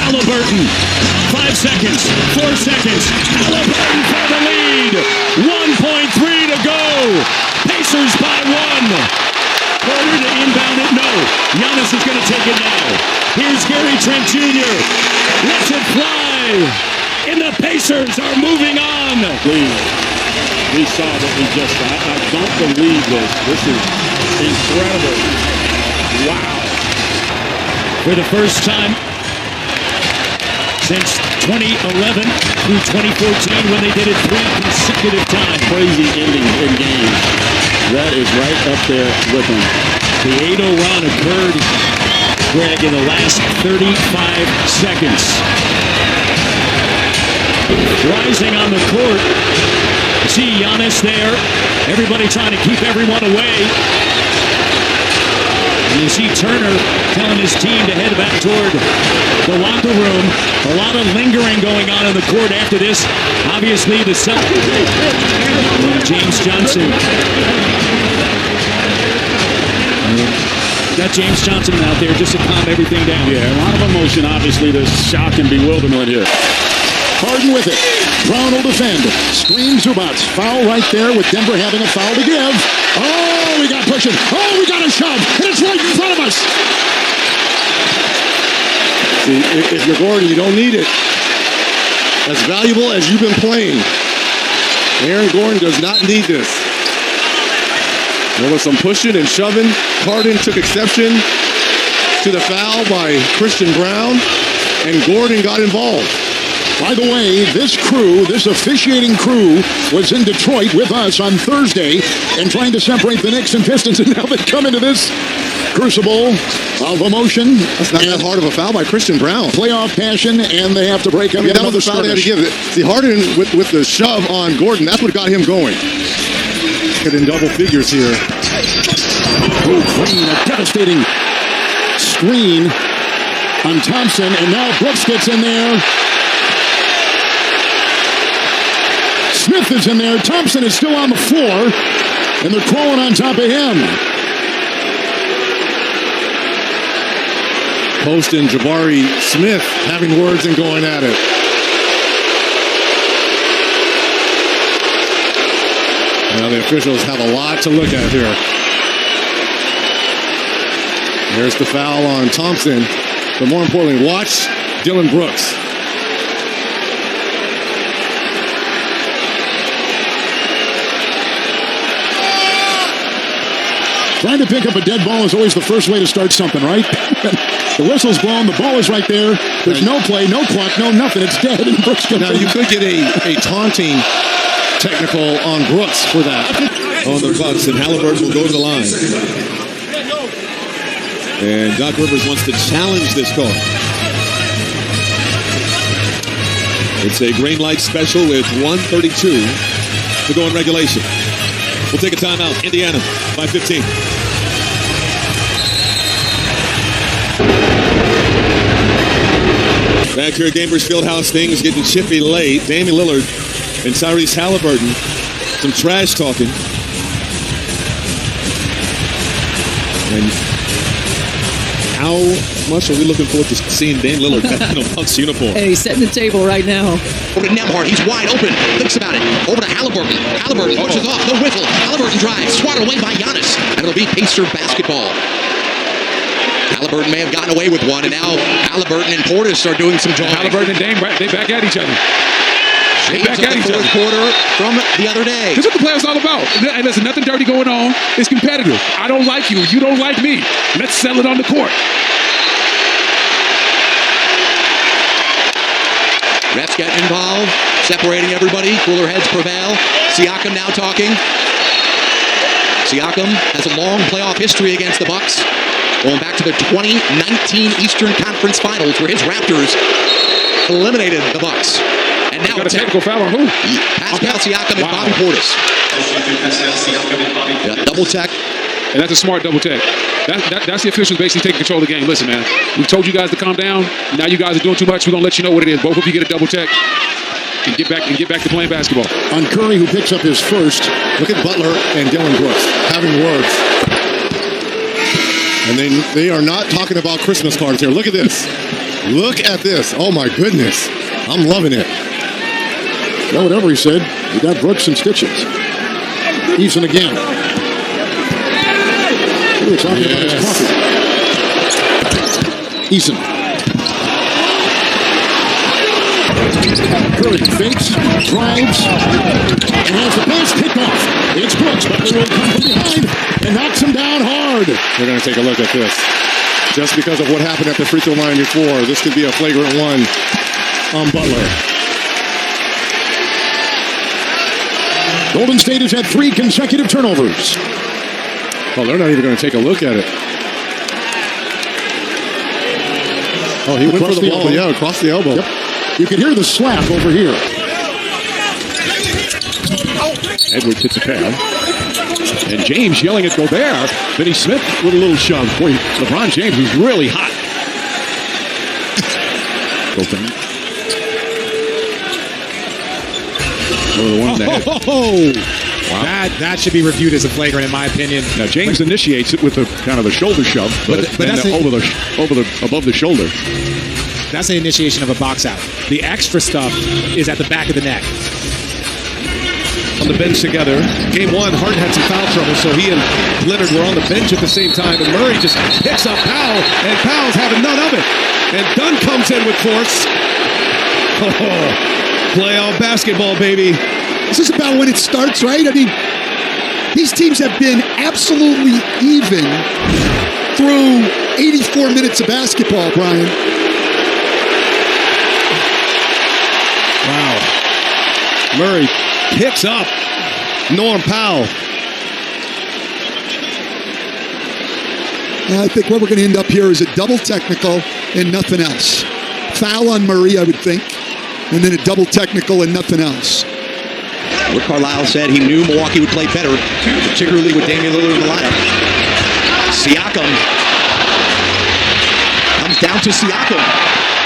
Halliburton. 5 seconds. 4 seconds. Halliburton for the lead. 1.3 to go. Pacers by 1. Porter to inbound it. No. Giannis is going to take it now. Here's Gary Trent Jr. Lets it fly. And the Pacers are moving on. We saw what we just saw. I don't believe this. This is incredible. Wow. For the first time since 2011 through 2014 when they did it 3 consecutive times. Crazy endings in games. That is right up there with them. The 8-0 run occurred, Greg, in the last 35 seconds. Rising on the court. See Giannis there. Everybody trying to keep everyone away. And you see Turner telling his team to head back toward the locker room. A lot of lingering going on in the court after this. Obviously, the James Johnson. Got James Johnson out there just to calm everything down. Yeah, a lot of emotion, obviously. There's shock and bewilderment here. Harden with it. Brown will defend. Screens Zubac. Foul right there with Denver having a foul to give. Oh, we got pushing. Oh, we got a shove. And it's right in front of us. See, if you're Gordon, you don't need it. As valuable as you've been playing, Aaron Gordon does not need this. There was some pushing and shoving. Harden took exception to the foul by Christian Brown, and Gordon got involved. By the way, this crew, this officiating crew, was in Detroit with us on Thursday and trying to separate the Knicks and Pistons, and now they come into this crucible of emotion. That's not that hard of a foul by Christian Brown. Playoff passion, and they have to break up. That was the foul they had to give it. See, Harden with the shove on Gordon, that's what got him going. Get in double figures here. Oh, Green, a devastating screen on Thompson, and now Brooks gets in there. Smith is in there. Thompson is still on the floor, and they're crawling on top of him. Post and Jabari Smith having words and going at it. Now the officials have a lot to look at here. There's the foul on Thompson, but more importantly, watch Dillon Brooks. Trying to pick up a dead ball is always the first way to start something, right? The whistle's blown, the ball is right there. There's no play, no clock, no nothing. It's dead. And Brooks now you could get a taunting technical on Brooks for that. On the Bucks, and Halliburton will go to the line. And Doc Rivers wants to challenge this call. It's a green light special with 1:32 to go in regulation. We'll take a timeout. Indiana by 15. Back here at Gainbridge Fieldhouse, things getting chippy late. Damian Lillard and Tyrese Halliburton, some trash talking. And how much are we looking forward to seeing Dan Lillard back in a Bucks uniform? Hey, he's setting the table right now. Over to Nembhard. He's wide open. Thinks about it. Over to Halliburton. Halliburton pushes off. No whistle. Halliburton drives. Swatted away by Giannis. And it'll be Pacer basketball. Halliburton may have gotten away with one, and now Halliburton and Portis are doing some jawing. Halliburton and Dame, they back at each other. They back at each other. Fourth quarter from the other day. This is what the playoffs all about. And there's nothing dirty going on. It's competitive. I don't like you. You don't like me. Let's settle it on the court. Refs get involved, separating everybody. Cooler heads prevail. Siakam now talking. Siakam has a long playoff history against the Bucks, going back to the 2019 Eastern Conference Finals, where his Raptors eliminated the Bucks. And now got a technical foul on who? Pascal Siakam and Bobby Portis. Yeah, double tech. And that's a smart double tech. That's the officials basically taking control of the game. Listen, man, we told you guys to calm down. Now you guys are doing too much. We're gonna let you know what it is. Both of you get a double tech and get back to playing basketball. On Curry, who picks up his first. Look at Butler and Dillon Brooks having words. And they are not talking about Christmas cards here. Look at this. Look at this. Oh, my goodness. I'm loving it. Well, whatever he said, he got Brooks and stitches. Eason again. What are we talking about his coffee? Eason. Curry fakes, drives, and has the pass picked off. It's Brooks, but he will come from behind and knocks him down hard. We're going to take a look at this. Just because of what happened at the free throw line before, this could be a flagrant one on Butler. Golden State has had 3 consecutive turnovers. Oh, they're not even going to take a look at it. Oh, he went for the ball. Yeah, across the elbow. Yep. You can hear the slap over here. Edwards hits a pad. And James yelling at Gobert. Finney Smith with a little shove. Boy, LeBron James was really hot. Gobert. Wow. That should be reviewed as a flagrant, in my opinion. Now James initiates it with the kind of the shoulder shove, but that's above the shoulder. That's the initiation of a box out. The extra stuff is at the back of the neck. On the bench together. Game 1, Harden had some foul trouble, so he and Leonard were on the bench at the same time, and Murray just picks up Powell, and Powell's having none of it. And Dunn comes in with force. Oh, playoff basketball, baby. This is about when it starts, right? I mean, these teams have been absolutely even through 84 minutes of basketball, Brian. Wow. Murray picks up Norm Powell. I think what we're going to end up here is a double technical and nothing else. Foul on Murray, I would think, and then a double technical and nothing else. Rick Carlisle said he knew Milwaukee would play better, particularly with Damian Lillard in the lineup. Siakam comes down to Siakam,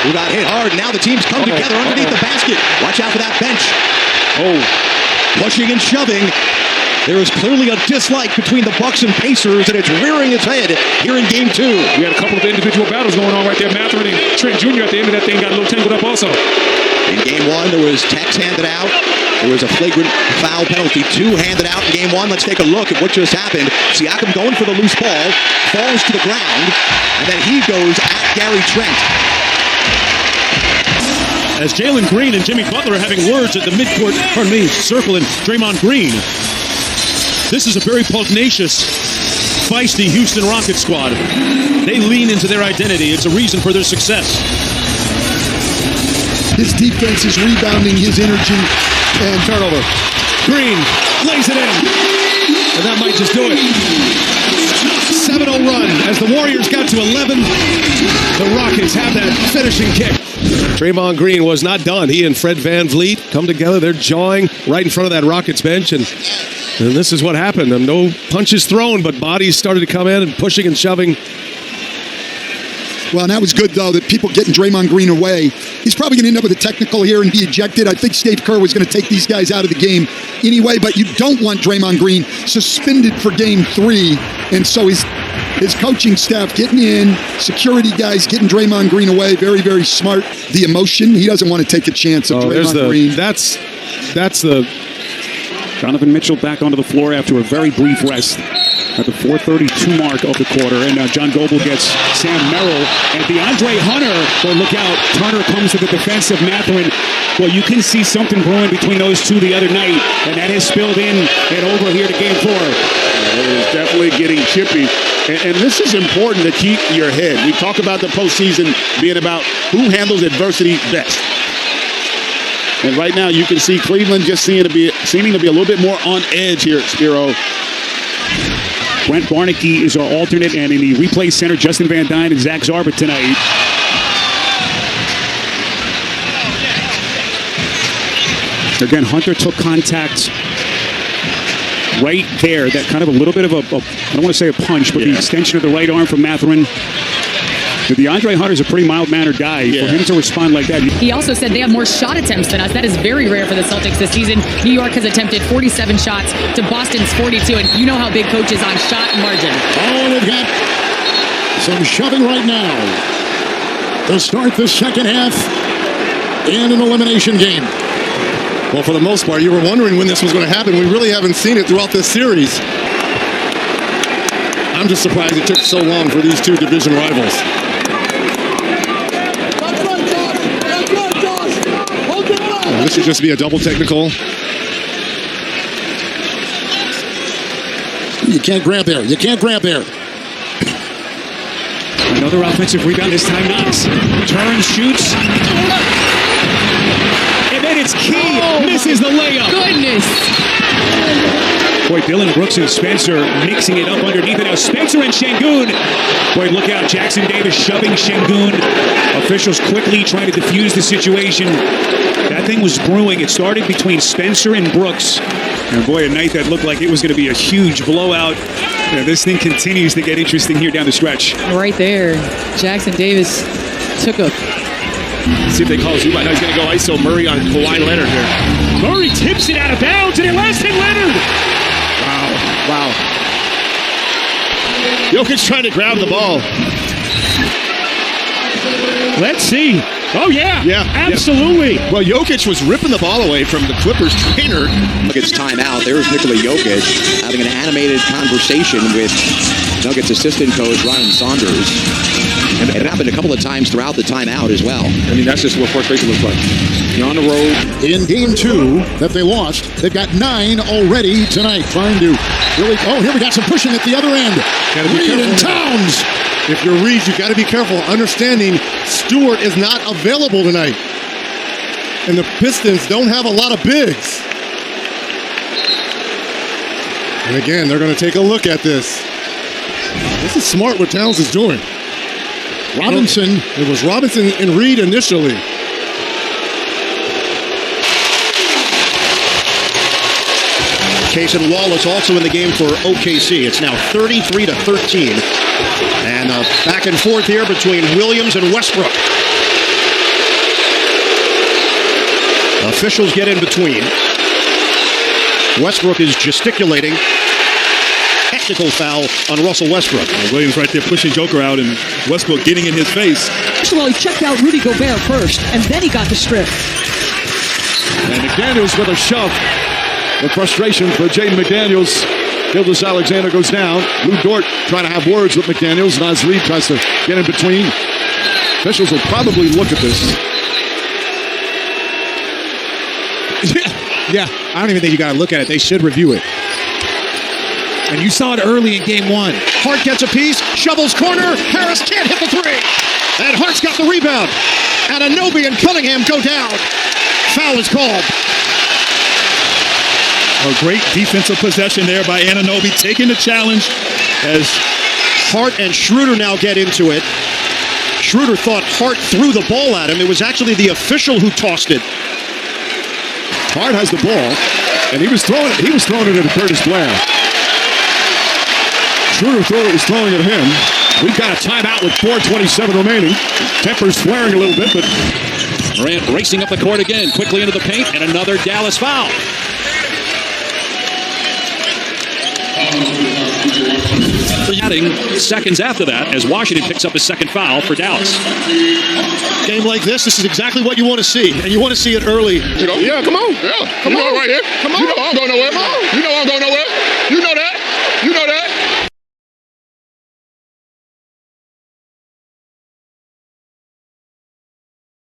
who got hit hard. Now the teams come together underneath the basket. Watch out for that bench. Oh, pushing and shoving. There is clearly a dislike between the Bucks and Pacers, and it's rearing its head here in Game 2. We had a couple of individual battles going on right there. Mathurin and Trent Jr. at the end of that thing got a little tangled up also. In Game 1, there was techs handed out. There was a flagrant foul penalty, 2 handed out in Game 1. Let's take a look at what just happened. Siakam going for the loose ball, falls to the ground, and then he goes at Gary Trent. As Jalen Green and Jimmy Butler are having words at the midcourt, circle and Draymond Green. This is a very pugnacious, feisty Houston Rockets squad. They lean into their identity. It's a reason for their success. His defense is rebounding his energy and Turnover. Green lays it in. And that might just do it. 7-0 run as the Warriors got to 11. The Rockets have that finishing kick. Draymond Green was not done. He and Fred VanVleet come together. They're jawing right in front of that Rockets bench. And this is what happened. No punches thrown, but bodies started to come in and pushing and shoving. Well, and that was good, though, that people getting Draymond Green away. He's probably going to end up with a technical here and be ejected. I think Steve Kerr was going to take these guys out of the game anyway, but you don't want Draymond Green suspended for Game 3. And so his coaching staff getting in, security guys getting Draymond Green away, very, very smart. The emotion, he doesn't want to take a chance of Draymond Green. That's the... Donovan Mitchell back onto the floor after a very brief rest at the 4:32 mark of the quarter. And John Goble gets Sam Merrill. And DeAndre Hunter, well, look out. Turner comes to the defense of Mathurin. Well, you can see something brewing between those two the other night. And that has spilled in and over here to Game 4. It is definitely getting chippy. And this is important to keep your head. We talk about the postseason being about who handles adversity best. And right now, you can see Cleveland just seeming to be a little bit more on edge here at Spiro. Brent Barnaky is our alternate, and in the replay center, Justin Van Dyne and Zach Zarba tonight. Again, Hunter took contact right there. That kind of a little bit of I don't want to say a punch, but the extension of the right arm from Mathurin. DeAndre Hunter's a pretty mild-mannered guy. For him to respond like that. He also said they have more shot attempts than us. That is very rare for the Celtics this season. New York has attempted 47 shots to Boston's 42, and you know how big Coach is on shot margin. Oh, they've got some shoving right now. to start the second half in an elimination game. Well, for the most part, you were wondering when this was going to happen. We really haven't seen it throughout this series. I'm just surprised it took so long for these two division rivals. This should just be a double technical. You can't grab there. You can't grab there. Another offensive rebound, this time Knox. Turns, shoots. And then it's Key. Misses the layup. Goodness. Boy, Dillon Brooks and Spencer mixing it up underneath it. Now Spencer and Şengün. Boy, look out. Jackson Davis shoving Şengün. Officials quickly trying to defuse the situation. That thing was brewing. It started between Spencer and Brooks. And boy, a night that looked like it was going to be a huge blowout. This thing continues to get interesting here down the stretch. Right there. Jackson Davis took a... See if they call Zubac. He's going to go ISO Murray on Kawhi Leonard here. Murray tips it out of bounds, and it lands in Leonard. Wow. Jokic trying to grab the ball. Let's see. Oh, yeah. Yeah. Absolutely. Yeah. Well, Jokic was ripping the ball away from the Clippers trainer. Nuggets timeout. There's Nikola Jokic having an animated conversation with Nuggets assistant coach Ryan Saunders. And it happened a couple of times throughout the timeout as well. I mean, that's just what frustration looks like. You're on the road. In game 2 that they lost, they've got 9 already tonight. Trying to really... Oh, here we got some pushing at the other end. Reed and Towns. If you're Reed, you got to be careful. Understanding Stewart is not available tonight. And the Pistons don't have a lot of bigs. And again, they're going to take a look at this. This is smart what Towns is doing. Robinson. It was Robinson and Reed initially. Cason Wallace also in the game for OKC. It's now 33-13. And back and forth here between Williams and Westbrook. Officials get in between. Westbrook is gesticulating. Technical foul on Russell Westbrook. Williams right there pushing Joker out and Westbrook getting in his face. First of all, he checked out Rudy Gobert first, and then he got the strip. And McDaniels with a shove. The frustration for Jaden McDaniels. Gilgeous Alexander goes down. Lou Dort trying to have words with McDaniels. Naz Reid tries to get in between. Officials will probably look at this. Yeah, I don't even think you got to look at it. They should review it. And you saw it early in game 1. Hart gets a piece, shovels corner. Harris can't hit the three. And Hart's got the rebound. And Anunoby and Cunningham go down. Foul is called. A great defensive possession there by Anunoby, taking the challenge as Hart and Schroeder now get into it. Schroeder thought Hart threw the ball at him. It was actually the official who tossed it. Hart has the ball, and he was throwing it at Curtis Blair. Schroeder was throwing it at him. We've got a timeout with 4:27 remaining. Tempers flaring a little bit, but Durant racing up the court again, quickly into the paint, and another Dallas foul. Adding seconds after that as Washington picks up a second foul for Dallas. Game like this is exactly what you want to see, and you want to see it early. Yeah, come on. Yeah, come on right here. Come on. You know I'm going nowhere. You know I'm going nowhere. You know that.